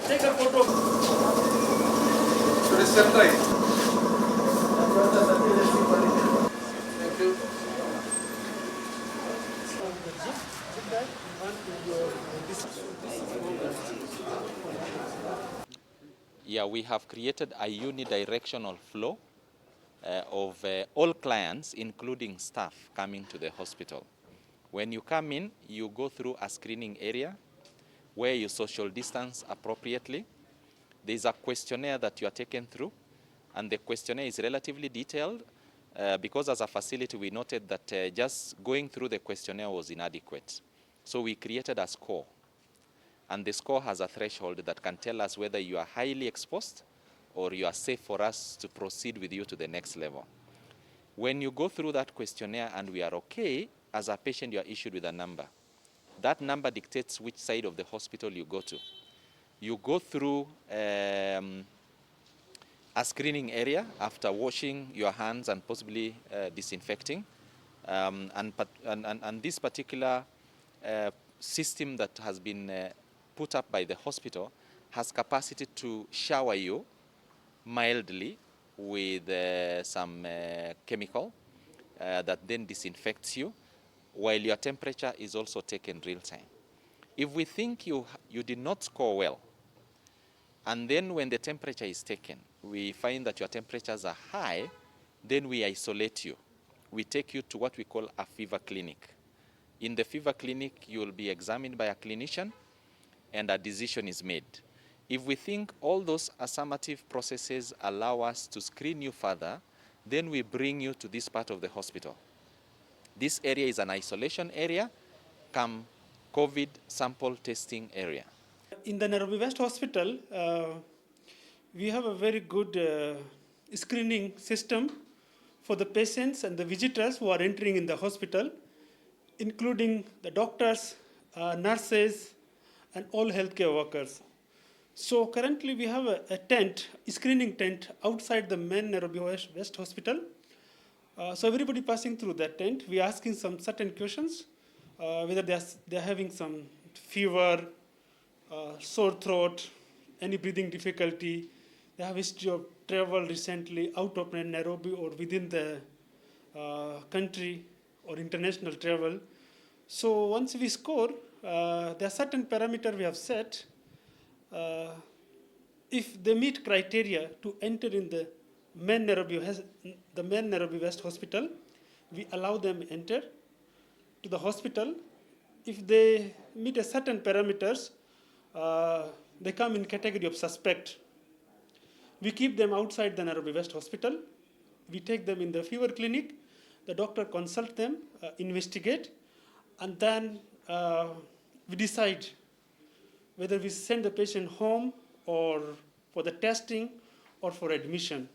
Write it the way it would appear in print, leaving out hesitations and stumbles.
Take a photo. So it's left right. Thank you. Yeah, we have created a unidirectional flow of all clients, including staff, coming to the hospital. When you come in, you go through a screening area where you social distance appropriately. There's a questionnaire that you are taken through, and the questionnaire is relatively detailed because as a facility we noted that just going through the questionnaire was inadequate. So we created a score, and the score has a threshold that can tell us whether you are highly exposed or you are safe for us to proceed with you to the next level. When you go through that questionnaire and we are okay, as a patient you are issued with a number. That number dictates which side of the hospital you go to. You go through a screening area after washing your hands and possibly disinfecting. And this particular system that has been put up by the hospital has capacity to shower you mildly with some chemical that then disinfects you, while your temperature is also taken real time. If we think you did not score well, and then when the temperature is taken, we find that your temperatures are high, then we isolate you. We take you to what we call a fever clinic. In the fever clinic, you will be examined by a clinician and a decision is made. If we think all those affirmative processes allow us to screen you further, then we bring you to this part of the hospital. This area is an isolation area, come COVID sample testing area. In the Nairobi West Hospital, we have a very good screening system for the patients and the visitors who are entering in the hospital, including the doctors, nurses, and all healthcare workers. So currently we have a tent, a screening tent outside the main Nairobi West Hospital. So everybody passing through that tent, we are asking some certain questions, whether they're having some fever, sore throat, any breathing difficulty, they have history of travel recently out of Nairobi or within the country or international travel. So once we score, there are certain parameters we have set. If they meet criteria to enter in the main Nairobi West Hospital, we allow them enter to the hospital. If they meet a certain parameters, they come in category of suspect. We keep them outside the Nairobi West Hospital. We take them in the fever clinic. The doctor consults them, investigate, and then we decide whether we send the patient home or for the testing or for admission.